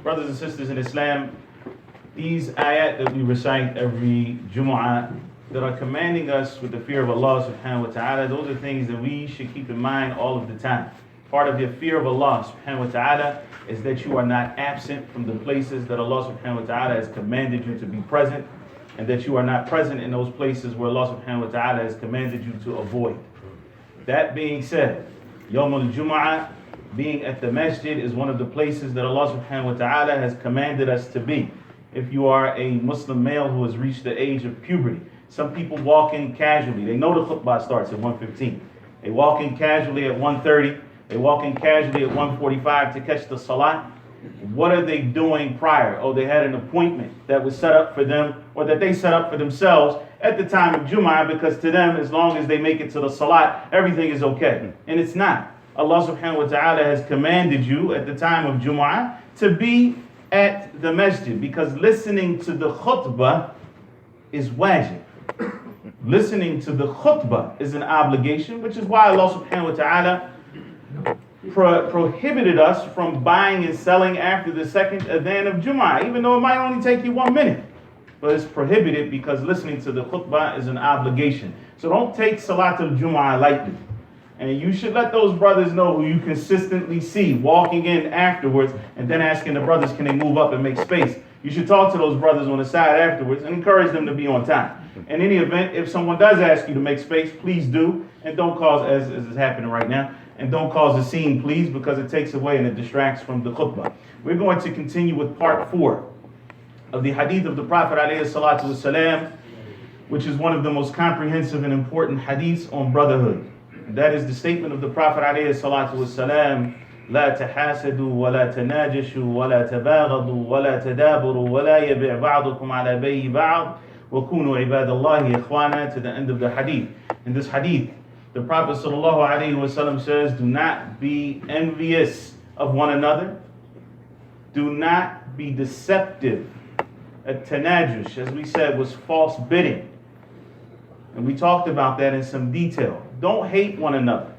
Brothers and sisters in Islam, these ayat that we recite every Jumu'ah that are commanding us with the fear of Allah subhanahu wa ta'ala, those are things that we should keep in mind all of the time. Part of your fear of Allah subhanahu wa ta'ala is that you are not absent from the places that Allah subhanahu wa ta'ala has commanded you to be present, and that you are not present in those places where Allah subhanahu wa ta'ala has commanded you to avoid. That being said, Yawm al-Jumu'ah, being at the masjid, is one of the places that Allah subhanahu wa ta'ala has commanded us to be. If you are a Muslim male who has reached the age of puberty, some people walk in casually. They know the khutbah starts at 1:15. They walk in casually at 1:30. They walk in casually at 1:45 to catch the salat. What are they doing prior? Oh, they had an appointment that was set up for them, or that they set up for themselves at the time of Jumu'ah, because to them, as long as they make it to the salat, everything is okay. And it's not. Allah subhanahu wa ta'ala has commanded you at the time of Jumu'ah to be at the masjid, because listening to the khutbah is wajib. Listening to the khutbah is an obligation, which is why Allah subhanahu wa ta'ala prohibited us from buying and selling after the second adhan of Jumu'ah, even though it might only take you 1 minute. But it's prohibited because listening to the khutbah is an obligation. So don't take Salat al-Jumu'ah lightly. And you should let those brothers know who you consistently see walking in afterwards and then asking the brothers, can they move up and make space? You should talk to those brothers on the side afterwards and encourage them to be on time. In any event, if someone does ask you to make space, please do. And don't cause, as is happening right now, and don't cause a scene, please, because it takes away and it distracts from the khutbah. We're going to continue with part 4 of the hadith of the Prophet ﷺ, which is one of the most comprehensive and important hadiths on brotherhood. That is the statement of the Prophet ﷺ, لا تحاسدوا ولا تناجشوا ولا تباغضوا ولا تدابروا ولا يبع بعضكم على بيع بعض وكونوا عباد الله إخوانا, to the end of the hadith. In this hadith, the Prophet ﷺ says, do not be envious of one another. Do not be deceptive. At-tanajush, as we said, was false bidding. And we talked about that in some detail. Don't hate one another.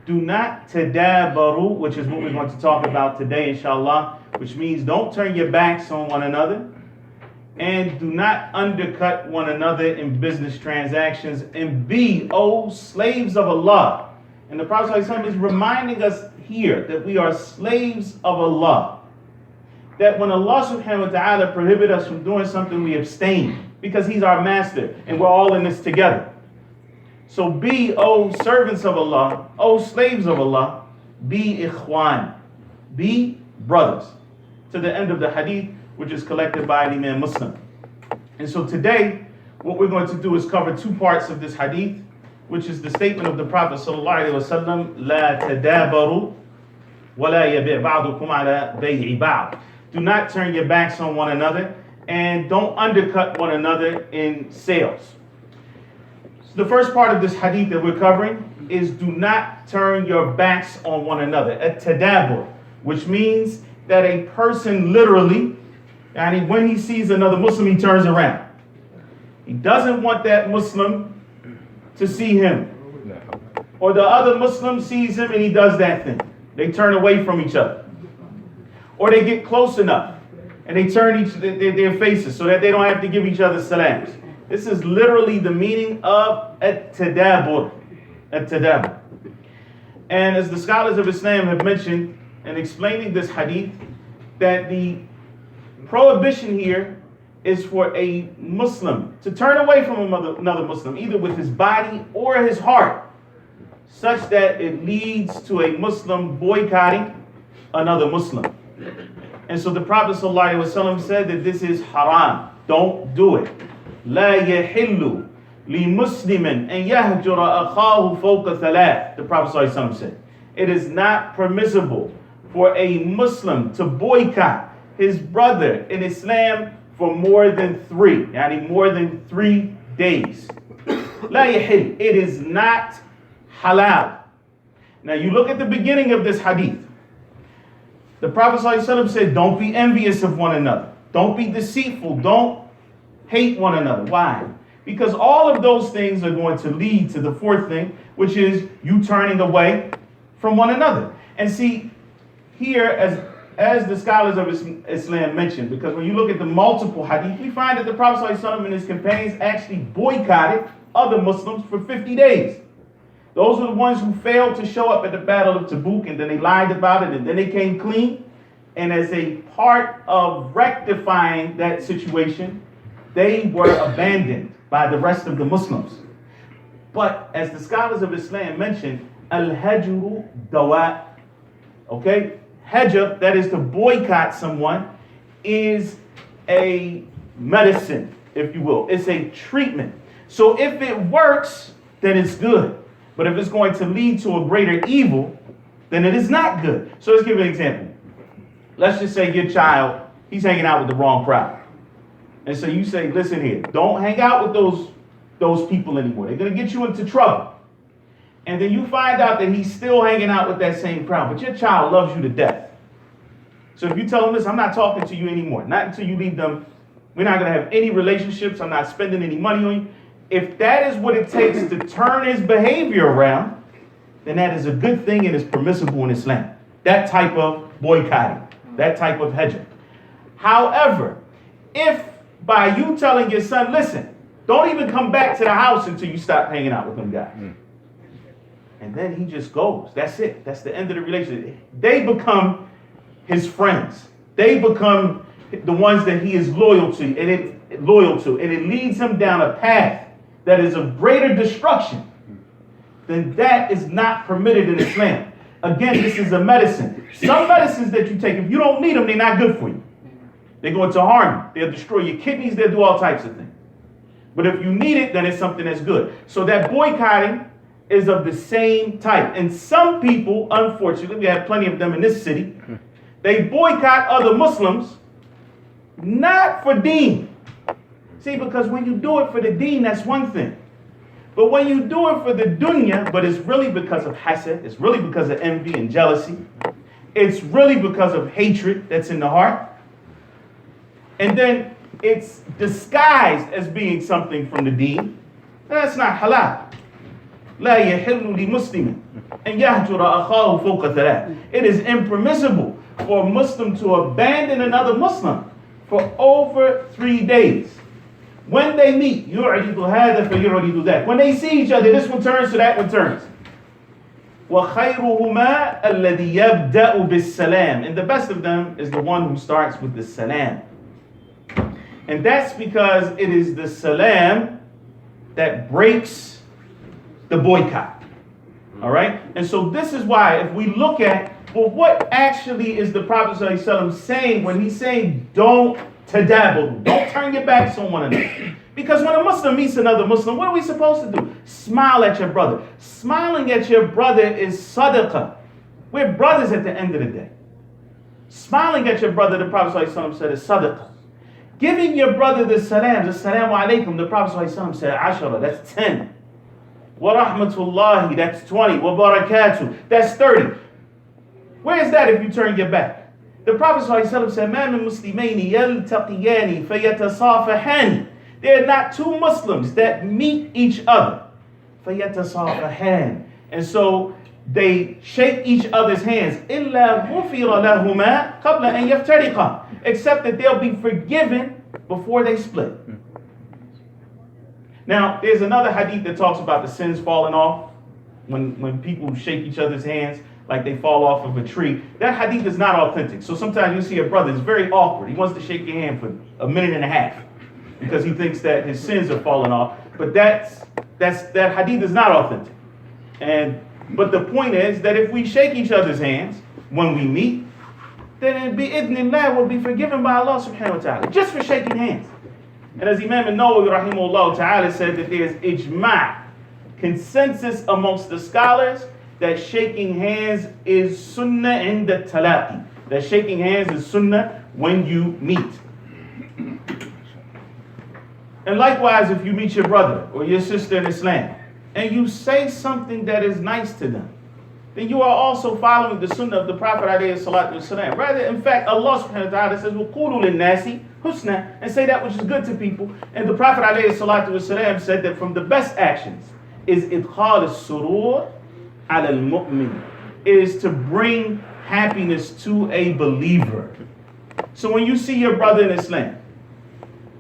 Do not tadabaru, which is what we're going to talk about today, inshallah, which means don't turn your backs on one another. And do not undercut one another in business transactions. And be, slaves of Allah. And the Prophet ﷺ is reminding us here that we are slaves of Allah. That when Allah subhanahu wa ta'ala prohibited us from doing something, we abstain. Because He's our master. And we're all in this together. So be, servants of Allah, slaves of Allah, be ikhwan, be brothers. To the end of the hadith, which is collected by Imam Muslim. And so today, what we're going to do is cover 2 parts of this hadith, which is the statement of the Prophet ﷺ, لا تدابروا ولا يبيع بعضكم على بيع بعض. Do not turn your backs on one another, and don't undercut one another in sales. So the first part of this hadith that we're covering is do not turn your backs on one another. At-tadabur, which means that a person literally, and when he sees another Muslim, he turns around. He doesn't want that Muslim to see him. Or the other Muslim sees him and he does that thing. They turn away from each other. Or they get close enough and they turn their faces so that they don't have to give each other salams. This is literally the meaning of at-tadabur. At-tadabur. And as the scholars of Islam have mentioned in explaining this hadith, that the prohibition here is for a Muslim to turn away from another Muslim, either with his body or his heart, such that it leads to a Muslim boycotting another Muslim. And so the Prophet ﷺ said that this is haram. Don't do it. لا يحل لمسلم أن يهجر أخاه فوق ثلاث. The Prophet ﷺ said, it is not permissible for a Muslim to boycott his brother in Islam for more than 3, yani more than 3 days. لا يحل. It is not halal. Now you look at the beginning of this hadith. The Prophet ﷺ said, don't be envious of one another. Don't be deceitful. Don't hate one another. Why? Because all of those things are going to lead to the 4th thing, which is you turning away from one another. And see, here, as the scholars of Islam mentioned, because when you look at the multiple hadith, we find that the Prophet ﷺ and his companions actually boycotted other Muslims for 50 days. Those were the ones who failed to show up at the Battle of Tabuk, and then they lied about it, and then they came clean. And as a part of rectifying that situation, they were abandoned by the rest of the Muslims. But as the scholars of Islam mentioned, al-hajru dawah, okay? Hajr, that is to boycott someone, is a medicine, if you will. It's a treatment. So if it works, then it's good. But if it's going to lead to a greater evil, then it is not good. So let's give an example. Let's just say your child, he's hanging out with the wrong crowd. And so you say, listen here, don't hang out with those people anymore. They're going to get you into trouble. And then you find out that he's still hanging out with that same crowd, but your child loves you to death. So if you tell him this, I'm not talking to you anymore. Not until you leave them. We're not going to have any relationships. I'm not spending any money on you. If that is what it takes to turn his behavior around, then that is a good thing and is permissible in Islam. That type of boycotting, that type of hajr. However, if by you telling your son, listen, don't even come back to the house until you stop hanging out with them guys. And then he just goes. That's it. That's the end of the relationship. They become his friends. They become the ones that he is loyal to, and it leads him down a path that is of greater destruction. Then that is not permitted in Islam. Again, this is a medicine. Some medicines that you take, if you don't need them, they're not good for you. They're going to harm you. They'll destroy your kidneys. They'll do all types of things. But if you need it, then it's something that's good. So that boycotting is of the same type. And some people, unfortunately, we have plenty of them in this city, they boycott other Muslims, not for deen. See, because when you do it for the deen, that's one thing. But when you do it for the dunya, but it's really because of hasad, it's really because of envy and jealousy, it's really because of hatred that's in the heart, and then it's disguised as being something from the deen, that's not halal. لا يحل لمسلم أن يهجر أخاه فوق ثلاث. It is impermissible for a Muslim to abandon another Muslim for over 3 days. When they meet, يعرض هذا فيعرض ذاك. When they see each other, this one turns to that one turns. وخيرهما الذي يبدأ بالسلام. And the best of them is the one who starts with the salam. And that's because it is the salam that breaks the boycott. All right? And so this is why if we look at, well, what actually is the Prophet ﷺ saying when he's saying don't tadabbur, don't turn your backs on one another. Because when a Muslim meets another Muslim, what are we supposed to do? Smile at your brother. Smiling at your brother is sadaqah. We're brothers at the end of the day. Smiling at your brother, the Prophet ﷺ said, is sadaqah. Giving your brother the salam, assalamu alaikum, the Prophet ﷺ said, ashara, that's 10. Wa rahmatullahi, that's 20. Wa barakatuh, that's 30. Where is that if you turn your back? The Prophet ﷺ said, مَا مِن مُسْلِمَيْنِ يَلْتَقِيَانِ فَيَتَصَافَحَانِ. There are not two Muslims that meet each other. فَيَتَصَافَحَانِ. And so they shake each other's hands. إِلَّا غُفِرَ لَهُمَا قَبْلَ أَن يَفْتَرِقَا. Except that they'll be forgiven before they split. Now, there's another hadith that talks about the sins falling off when people shake each other's hands like they fall off of a tree. That hadith is not authentic. So sometimes you see a brother, it's very awkward. He wants to shake your hand for a minute and a half because he thinks that his sins are falling off. But that hadith is not authentic. But the point is that if we shake each other's hands when we meet, then bi'idhnillah will be forgiven by Allah subhanahu wa ta'ala, just for shaking hands. And as Imam Nawawi rahimahullah ta'ala said that there's icna, consensus amongst the scholars that shaking hands is sunnah in the talaqi. That shaking hands is sunnah when you meet. And likewise, if you meet your brother or your sister in Islam and you say something that is nice to them, then you are also following the sunnah of the Prophet alayhi salatu wasalam. Rather, in fact, Allah subhanahu wa ta'ala says, وَقُولُوا لِلنَّاسِ husna, and say that which is good to people. And the Prophet alayhi salatu wasalam said that from the best actions is idkhal as-surur ala al-mu'min, is to bring happiness to a believer. So when you see your brother in Islam,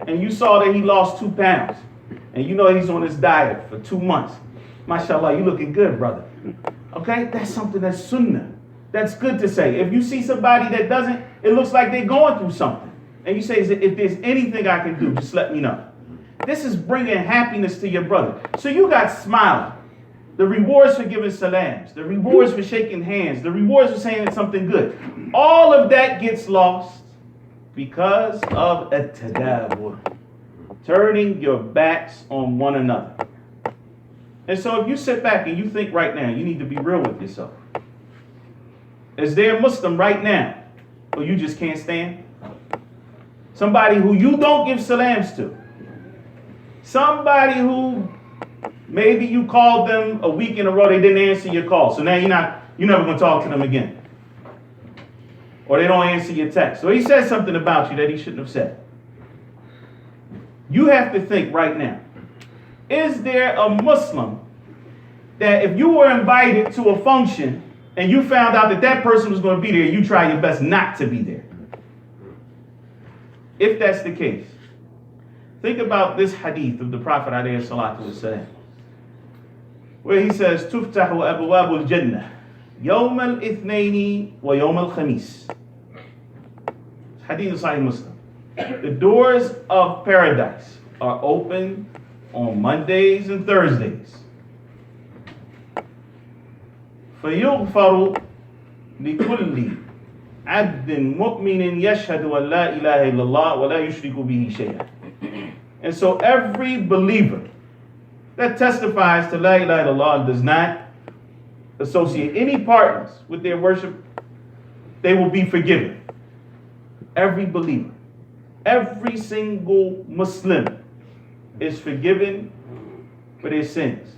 and you saw that he lost 2 pounds, and you know he's on his diet for 2 months, mashallah, you looking good, brother. Okay, that's something that's sunnah. That's good to say. If you see somebody that doesn't, it looks like they're going through something, and you say, if there's anything I can do, just let me know. This is bringing happiness to your brother. So you got smiling. The rewards for giving salams, the rewards for shaking hands, the rewards for saying something good. All of that gets lost because of at-tadabur, turning your backs on one another. And so if you sit back and you think right now, you need to be real with yourself. Is there a Muslim right now who you just can't stand? Somebody who you don't give salams to. Somebody who maybe you called them a week in a row, they didn't answer your call. So now you're never going to talk to them again. Or they don't answer your text. So he said something about you that he shouldn't have said. You have to think right now. Is there a Muslim that if you were invited to a function and you found out that that person was going to be there, you try your best not to be there? If that's the case, think about this hadith of the Prophet ﷺ, where he says, "Tuftahu abwabul jannah, yawm al-ithnaini wa yawm al-khamis." Hadith of Sahih Muslim. The doors of paradise are open on Mondays and Thursdays. فَيُغْفَرُ لِكُلِّ عَبْدٍ مُؤْمِنٍ يَشْهَدُ أَن لَا إِلَهَ إِلَّا اللَّهُ وَلَا يُشْرِكُ بِهِ شَيْئًا. And so every believer that testifies to La ilaha illallah does not associate any partners with their worship, they will be forgiven. Every believer, every single Muslim is forgiven for their sins.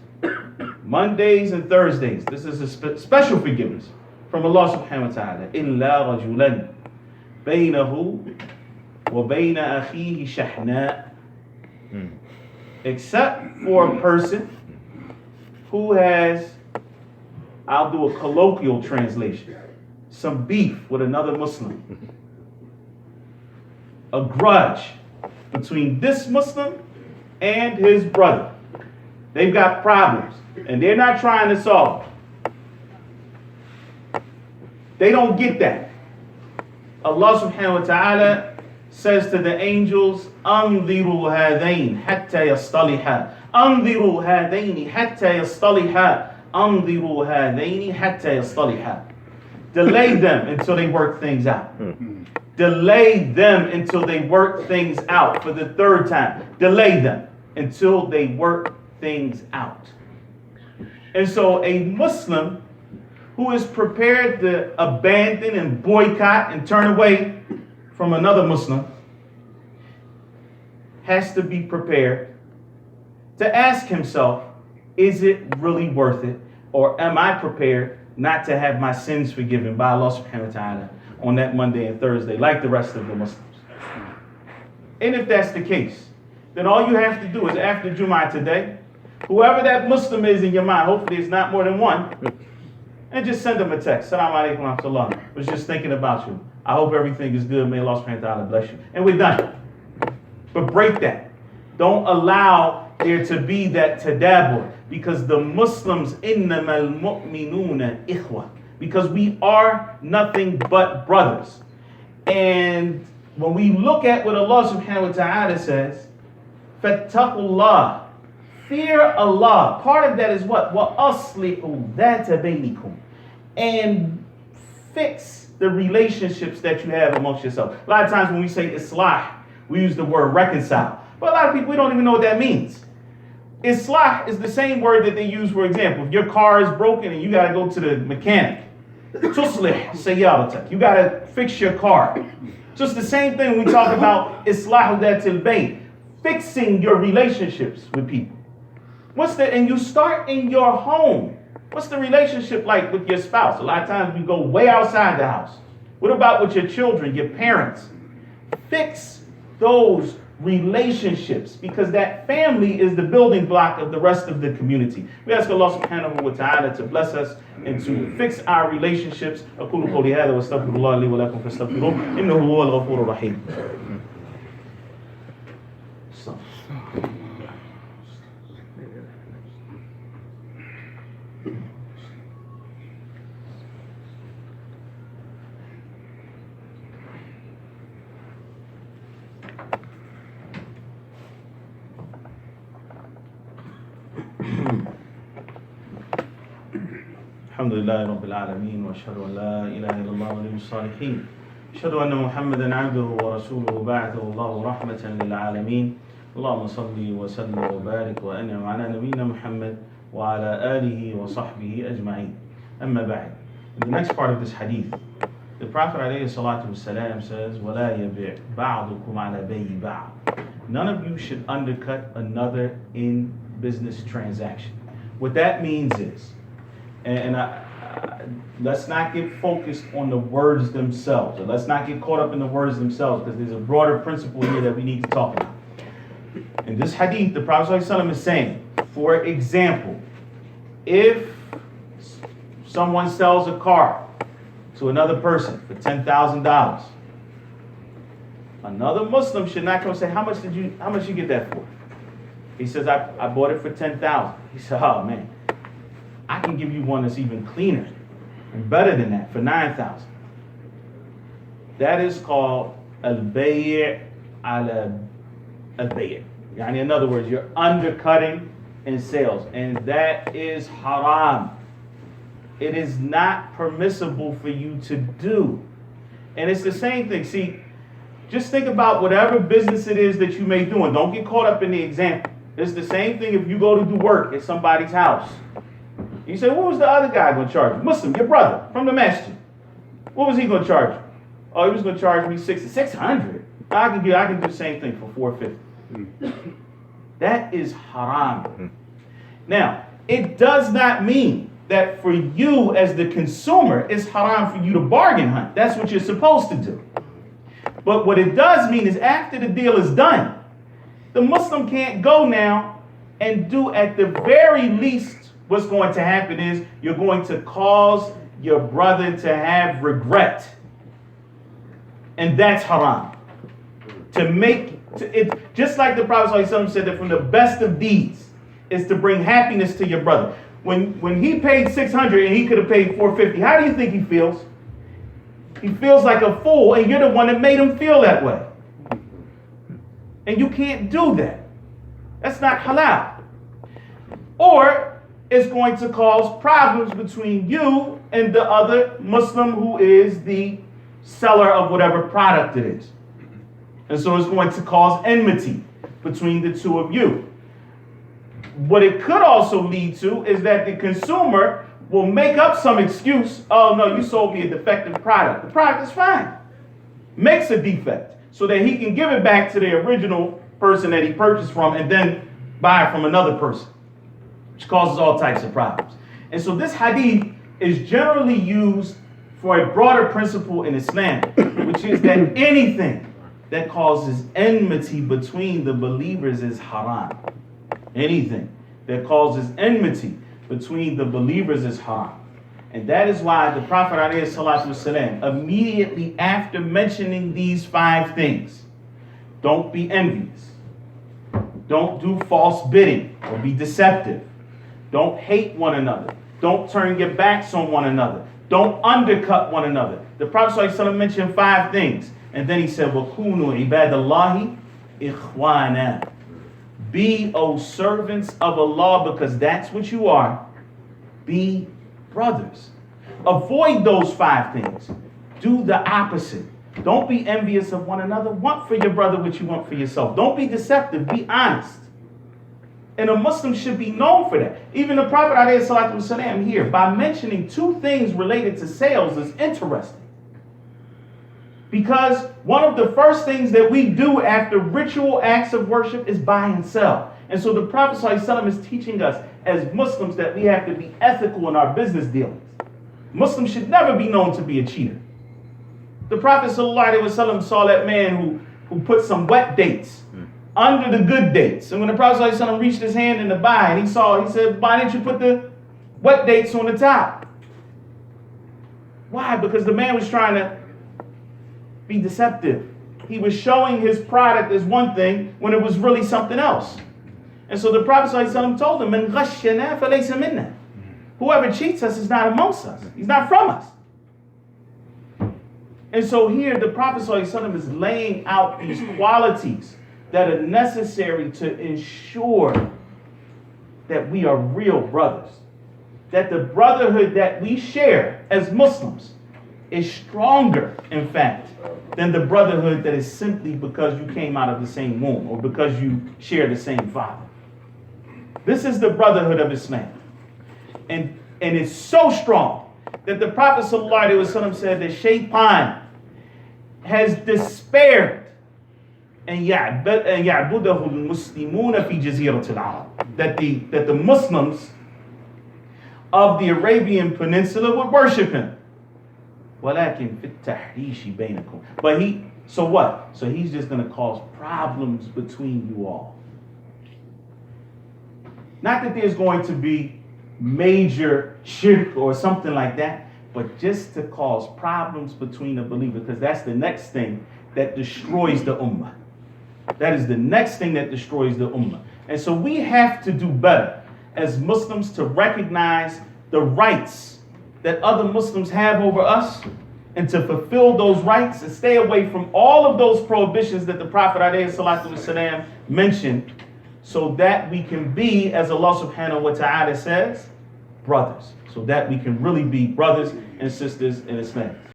Mondays and Thursdays, this is a special forgiveness from Allah subhanahu wa ta'ala. إِلَّا رَجُلًا بَيْنَهُ وَبَيْنَ أَخِيهِ شَحْنَاء. Except for a person who has, I'll do a colloquial translation, some beef with another Muslim. A grudge between this Muslim and his brother. They've got problems and they're not trying to solve them. They don't get that. Allah subhanahu wa ta'ala says to the angels, "Anziru hadain hatta yastaliha. Anziru hadaini hatta yastaliha. Anziru hadaini hatta yastaliha." Delay them until they work things out. Delay them until they work things out. For the third time, delay them until they work things out. And so a Muslim who is prepared to abandon and boycott and turn away from another Muslim has to be prepared to ask himself, is it really worth it? Or am I prepared not to have my sins forgiven by Allah subhanahu wa ta'ala on that Monday and Thursday like the rest of the Muslims? And if that's the case, then all you have to do is after Jum'ah today, whoever that Muslim is in your mind, hopefully it's not more than one, and just send them a text. Assalamu alaikum wa rahmatullah. I was just thinking about you. I hope everything is good. May Allah subhanahu wa ta'ala bless you. And we're done. But break that. Don't allow there to be that tadabur, because the Muslims, innamal mu'minuna ikhwa, because we are nothing but brothers. And when we look at what Allah subhanahu wa ta'ala says, fattaqullah, fear Allah. Part of that is what? وَأَصْلِحُوا ذَاتَ بَيْنِكُمْ. And fix the relationships that you have amongst yourself. A lot of times when we say islah, we use the word reconcile. But a lot of people, we don't even know what that means. Islah is the same word that they use, for example, if your car is broken and you got to go to the mechanic. Tuslih sayyaratak. You got to fix your car. So it's the same thing when we talk about islahu dhatil bayn, fixing your relationships with people. And you start in your home. What's the relationship like with your spouse? A lot of times we go way outside the house. What about with your children, your parents? Fix those relationships, because that family is the building block of the rest of the community. We ask Allah subhanahu wa ta'ala to bless us and to fix our relationships. أقول قولي هذا واستغفر الله لي ولكم فاستغفروه إنه هو الغفور الرحيم. الحمد لله رب العالمين واشهد ان لا اله الا الله ولي الصالحين اشهد ان محمدا عبده ورسوله بعثه الله رحمة للعالمين اللهم صل وسلم وبارك وانعم على نبينا محمد وعلى اله وصحبه اجمعين. اما بعد. In the next part of this hadith, the Prophet ﷺ says, وَلَا يَبِعْ بَعْضُكُمْ عَلَى بَيِّ بَعْضٍ. None of you should undercut another in business transaction. What that means is, and let's not get focused on the words themselves, or let's not get caught up in the words themselves, because there's a broader principle here that we need to talk about. In this hadith, the Prophet ﷺ is saying, for example, if someone sells a car to another person for $10,000, another Muslim should not come and say, how much you get that for? He says, I bought it for $10,000. He said, oh man, I can give you one that's even cleaner and better than that for $9,000. That is called al-bay' ala al-bay'. In other words, you're undercutting in sales, and that is haram. It is not permissible for you to do. And it's the same thing. See, just think about whatever business it is that you may do, and don't get caught up in the example. It's the same thing if you go to do work at somebody's house. You say, what was the other guy going to charge you? Muslim, your brother from the masjid. What was he going to charge you? Oh, he was going to charge me $600. I can do the same thing for $450. That is haram. Now, it does not mean that for you as the consumer, it's haram for you to bargain hunt. That's what you're supposed to do. But what it does mean is after the deal is done, the Muslim can't go now and do at the very least. What's going to happen is you're going to cause your brother to have regret. And that's haram. Just like the Prophet ﷺ said that from the best of deeds is to bring happiness to your brother. When he paid $600 and he could have paid $450, how do you think he feels? He feels like a fool, and you're the one that made him feel that way. And you can't do that. That's not halal. Or it's going to cause problems between you and the other Muslim who is the seller of whatever product it is. And so it's going to cause enmity between the two of you. What it could also lead to is that the consumer will make up some excuse. Oh no, you sold me a defective product. The product is fine. Makes a defect so that he can give it back to the original person that he purchased from and then buy it from another person, which causes all types of problems. And so this hadith is generally used for a broader principle in Islam, which is that anything that causes enmity between the believers is haram. Anything that causes enmity between the believers is haram. And that is why the Prophet ﷺ, immediately after mentioning these 5 things, don't be envious, don't do false bidding or be deceptive, don't hate one another, don't turn your backs on one another, don't undercut one another. The Prophet ﷺ mentioned 5 things, and then he said, وَكُونُوا عِبَادَ اللَّهِ إِخْوَانًا. Be, O servants of Allah, because that's what you are. Be brothers. Avoid those 5 things. Do the opposite. Don't be envious of one another. Want for your brother what you want for yourself. Don't be deceptive. Be honest. And a Muslim should be known for that. Even the Prophet ﷺ here, by mentioning 2 things related to sales, is interesting. Because one of the first things that we do after ritual acts of worship is buy and sell. And so the Prophet ﷺ is teaching us as Muslims that we have to be ethical in our business dealings. Muslims should never be known to be a cheater. The Prophet ﷺ saw that man who put some wet dates under the good dates. And when the Prophet ﷺ reached his hand in the buy and he said, why didn't you put the wet dates on the top? Why? Because the man was trying to be deceptive. He was showing his product as one thing when it was really something else. And so the Prophet ﷺ told him, "Man ghashana falaysa minna." Whoever cheats us is not amongst us. He's not from us. And so here the Prophet ﷺ is laying out these qualities that are necessary to ensure that we are real brothers. That the brotherhood that we share as Muslims is stronger, in fact, than the brotherhood that is simply because you came out of the same womb or because you share the same father. This is the brotherhood of Islam. And it's so strong that the Prophet ﷺ said that Shaitan has despaired and ya'budahu al-muslimuna fi jaziratil Arab, that the Muslims of the Arabian Peninsula would worship him. وَلَكِنْ فِي التَّحْرِيشِ بَيْنَكُمْ. But so what? So he's just going to cause problems between you all. Not that there's going to be major shirk or something like that, but just to cause problems between the believers, because that's the next thing that destroys the ummah. That is the next thing that destroys the ummah. And so we have to do better as Muslims to recognize the rights that other Muslims have over us and to fulfill those rights and stay away from all of those prohibitions that the Prophet ﷺ mentioned, so that we can be, as Allah subhanahu wa ta'ala says, brothers. So that we can really be brothers and sisters in Islam.